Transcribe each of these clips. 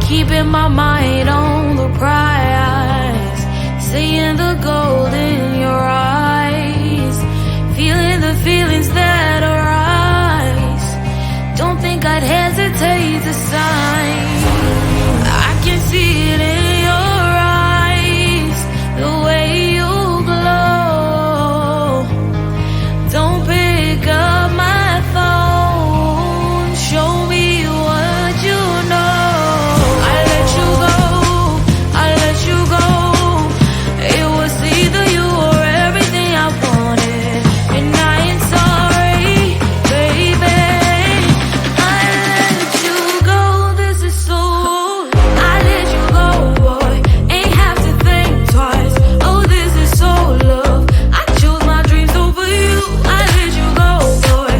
keeping my mind on the prize, seeing the gold in your eyes, feeling the feelings that arise. Don't think I'd hesitate to sign. I can see it in your eyes, the way you glow. Don't pick up my phone, show me what you know. I let you go, I let you go. It was either you or everything I wanted, and I ain't sorry, baby. I let you go, this is so. I let you go, boy, ain't have to think twice. Oh, this is so love. I chose my dreams over you. I let you go, boy,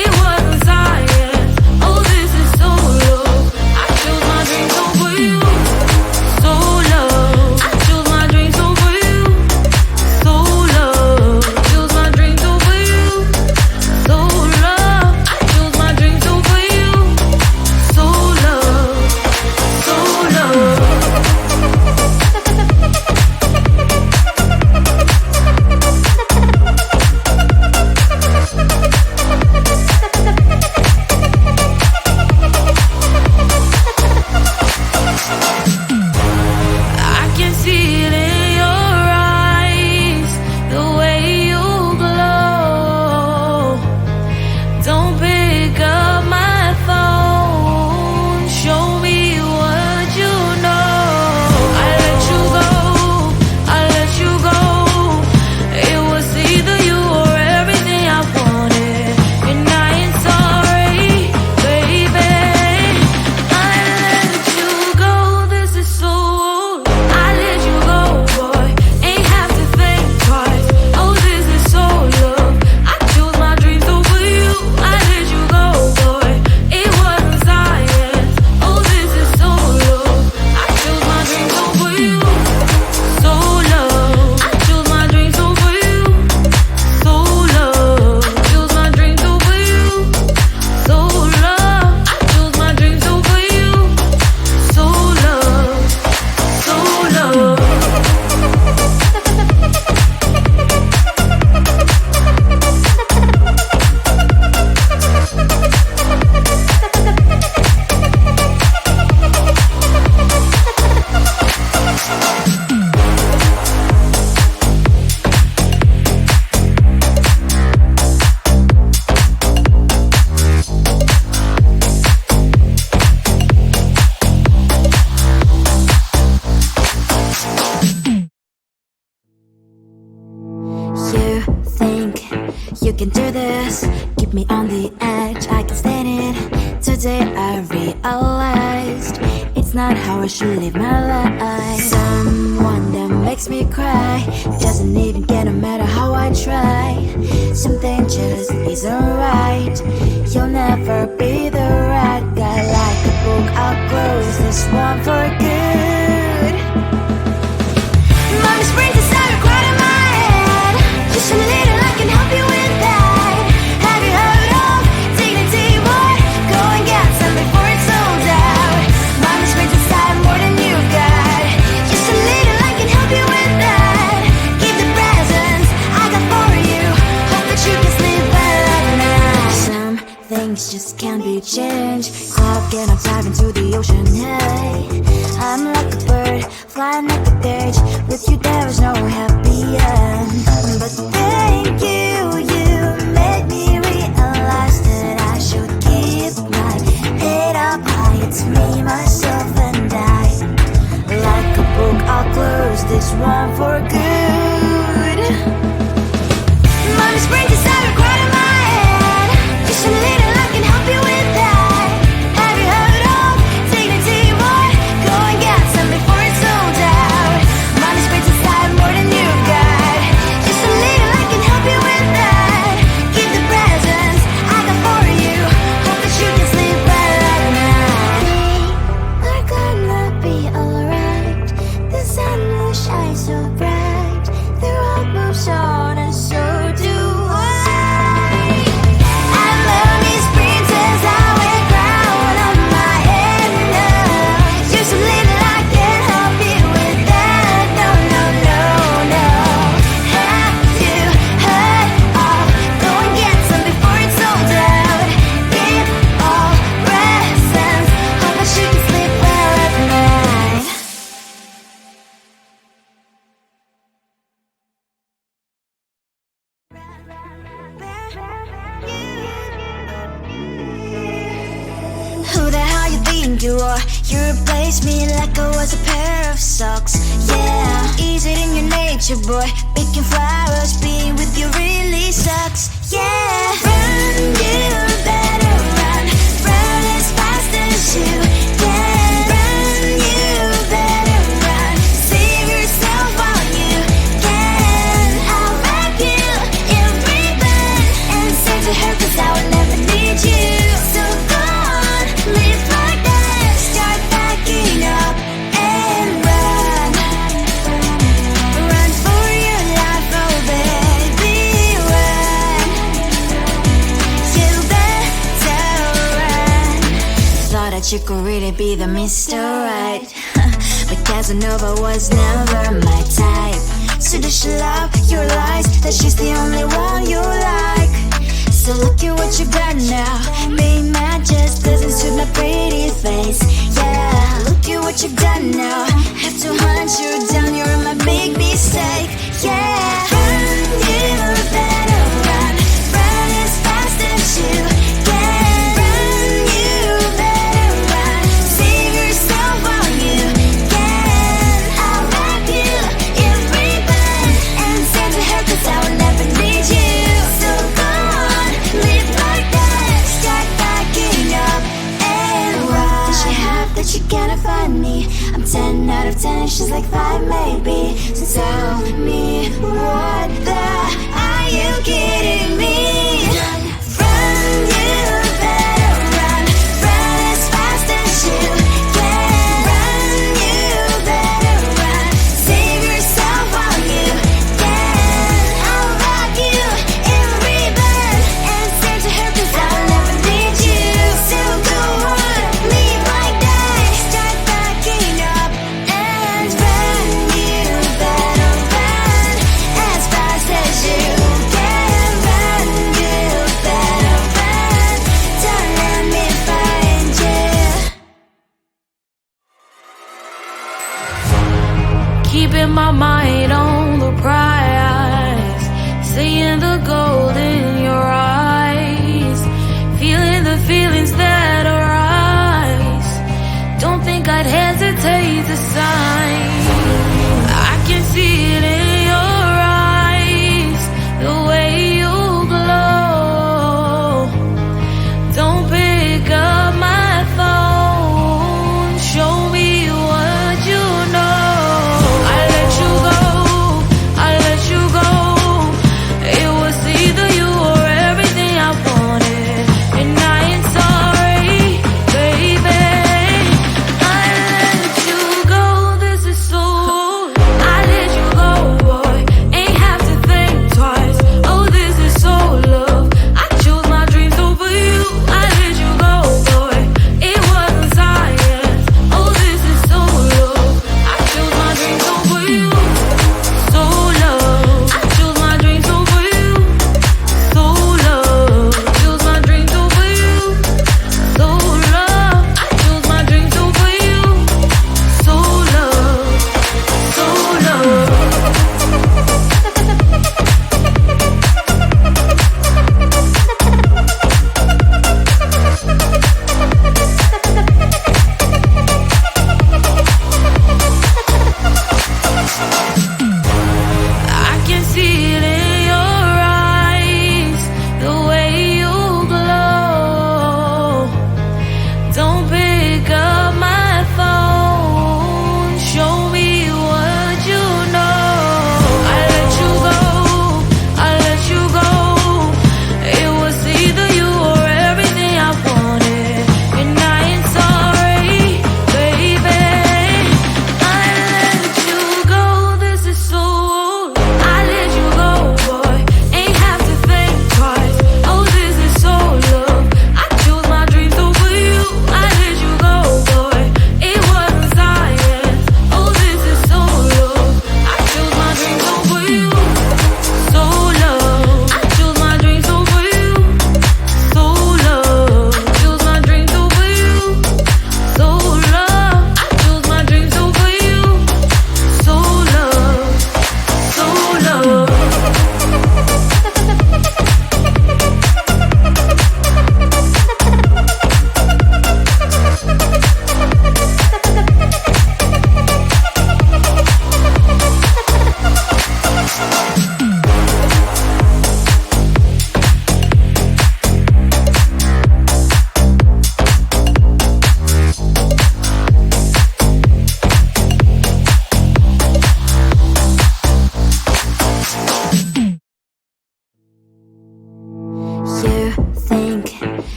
it wasn't science. Oh, this is so love. I chose my dreams over you. So love. I chose my dreams over you. So love. Chose my dreams over you. So love. I chose my dreams over you. So love. So love. I can see it in your eyes, the way you glow. Don't pick up my phone, show me what you know. I let you go, I let you go. It was either you or everything I wanted, and I ain't sorry, baby. I let you go, this is so. I let you go, boy, ain't have to think twice. Oh, this is so love. I chose my dreams over you. I let you go, boy, it wasn't science. Oh, this is so love. I chose my dreams over you. So love. I chose my dreams over you. So love. Chose my dreams over you. So love. I chose my dreams over you. So love. So love. You think you can do this, keep me on the edge, I can stand it. Today I realized it's not how I should live my life. Someone that makes me cry doesn't even get no matter how I try. Something just isn't right. You'll never be the right guy. Like a book, I'll close this one for good. Mommy springs inside right in my head. Just a little, I can help you with that. Have you heard of dignity, boy? Go and get some before it's sold out. Mommy springs inside more than you've got. Just a little, I can help you with that. Keep the presents I got for you. Hope that you can sleep well at night. Some things just can't be changed. Cloud and I'm diving to the ocean. Hey, I'm like a bird flying like a cage. With you there is no happy end. But thank you, you made me realize that I should keep my head up high. It's me, myself and I. Like a book, I'll close this one for good. Mommy springs inside right in my head. Just a little, I can help you with that. Have you heard of dignity, boy? Go and get some before it's sold out. Mommy springs inside more than you've got. Just a little, I can help you with that. Keep the presents I got for you. Hope that you can sleep well at night. We're gonna be alright. The sun will shine so bright. The road moves so Who the hell you think you are? You replaced me like I was a pair of socks. Yeah, is it in your nature, boy? Picking flowers, being with you really sucks. Yeah, run, you better run. Run as fast as you can. Run, you better run. Save yourself while you can. I'll wrap you in ribbon and send to her 'cause I will never need you. So go on, live like that. Start backing up and run. Run for your life, oh baby, run. You better run. Thought that you could really be the Mr. Right, but Casanova was never my type. So does she love your lies, that she's the only one you like? So look at what you got now. Being mad just doesn't suit my pretty face. Yeah, look at what you've done now. Have to hunt you down, you're my big mistake. Yeah, run, you better run. Run as fast as you can. Run, you better run. Save yourself while you can. I'll wrap you in ribbon and send to her 'cause I will never need you. So go on, live like that. Start backing up and run. Does she have that she cannot find me? I'm 10 out of 10, she's like 5 maybe. So tell me, what the are you kidding me? Run, you better run. Run as fast as you can. Run, you better run. Save yourself while you can. I'll wrap you in ribbon and send to her 'cause I will never need you. So go on, live like that. Start backing up and run. You better run as fast as you can. Run, you better run. Don't let me find you. Keeping my mind on the prize, seeing the gold in your eyes, feeling the feelings that arise. Don't think I'd hesitate to sign. I can see it in your eyes, the way you glow. Don't pick up my phone, show me what you know. I let you go, I let you go. It was either you or everything I wanted, and I ain't sorry, baby. I let you go.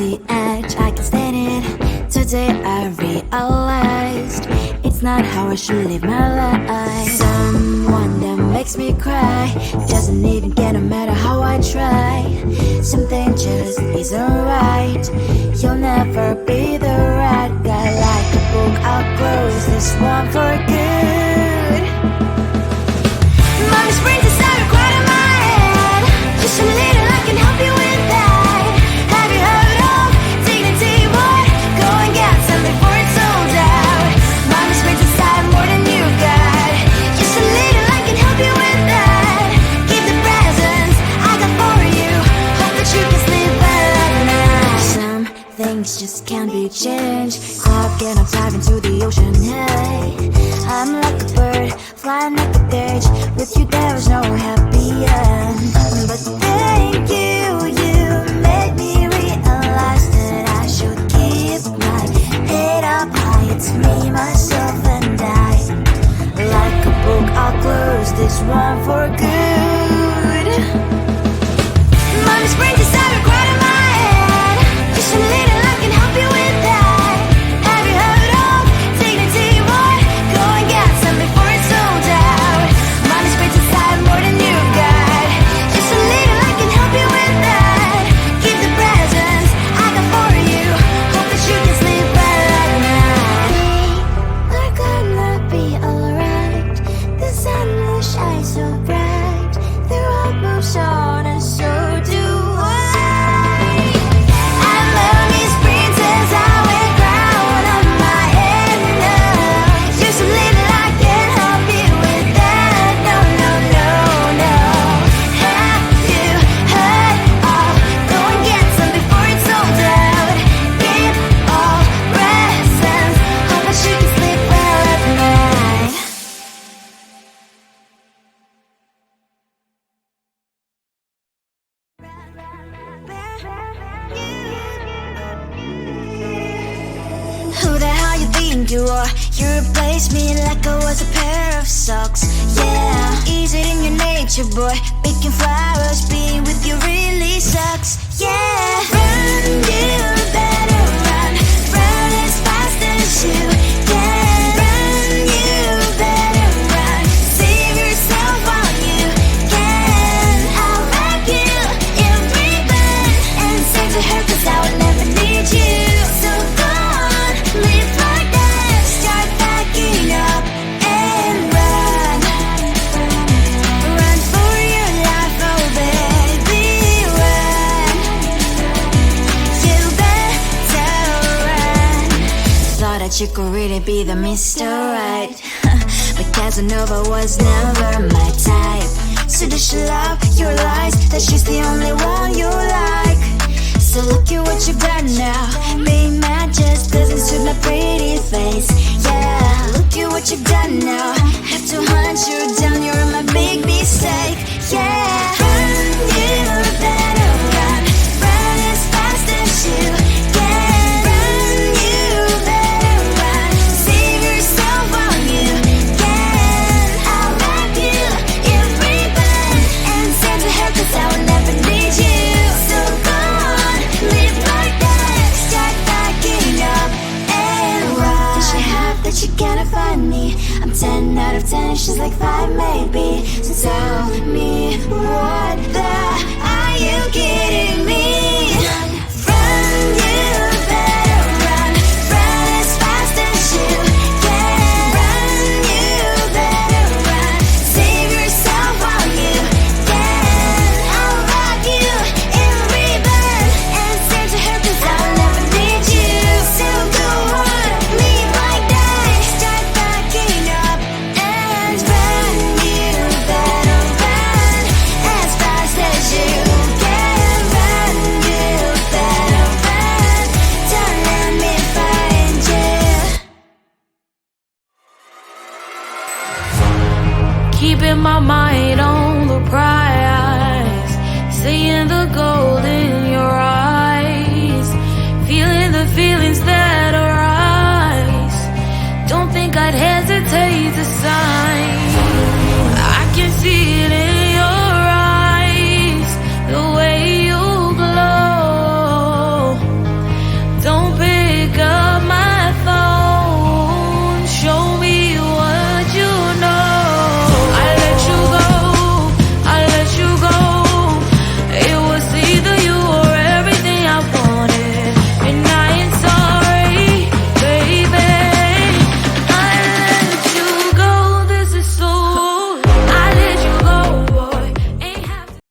the edge, I can stand it. Today I realized it's not how I should live my life. Someone that makes me cry doesn't even get no matter how I try. Something just isn't right. You'll never be the right guy. Like a book, I'll close this one for good. Mommy springs inside right in my head. Just a little, I can help you with that. Have you heard of dignity, boy? Go and get some before it's sold out. Mommy springs inside more than you've got. Just a little, I can help you with that. Keep the presents I got for you. Hope that you can sleep well at night. Some things just can't be changed. Clock and I'm diving to the ocean. Hey, I'm like a bird flying like a cage. With you there was no happy end. But thank you, you made me realize that I should keep my head up high. It's me, myself and I. Like a book, I'll close this one for good. Mommy springs inside right in my head. Just a little, I can help you with that. Have you heard of dignity, boy? Go and get some before it's sold out. Mommy springs inside more than you've got. Just a little, I can help you with that. Keep the presents I got for you. Hope that you can sleep well at night. We're gonna be alright. The sun will shine so bright. The road moves on and so do I. I love these princess, I wear crown on my head now. Just a little, I can help you with that. No, no, no, no. Have you heard of? Go and get some before it's sold out. Give all presents. Hope that you can sleep well at night. Who the hell you think you are? You replaced me like I was a pair of socks. Yeah, is it in your nature, boy? Picking flowers, being with you really sucks. Yeah, run, you better run. Run as fast as you can. Run, you better run. Save yourself while you can. I'll wrap you in ribbon and send to her 'cause I will never need you. So go on, live like that. Start backing up and run. Run for your life, oh baby, run. You better run. Thought that you could really be the Mr. Right. But Casanova was never my type. So does she love your lies? That she's the only one you like. So look at what you've done now. Being mad just doesn't suit my pretty face. Yeah, look at what you've done now. Have to hunt you down, you're my big mistake. Yeah, run, you better run. Run as fast as you can. Run, you better run. Save yourself while you can. I'll wrap you in ribbon and send to her 'cause I will never need you. So go on, live like that. Start backing up and run. Does she have that she cannot find me? I'm 10 out of 10, she's like 5 maybe. So tell me, what the are you kidding me? Run, you better run. Run as fast as you can. Run, you better run. Save yourself while you can. I'll wrap you in ribbon and send to her 'cause I'll never need you. So go on, live like that. Start backing up and run. You better run as fast as you can. Run, you better run. Don't let me find you. Keeping my mind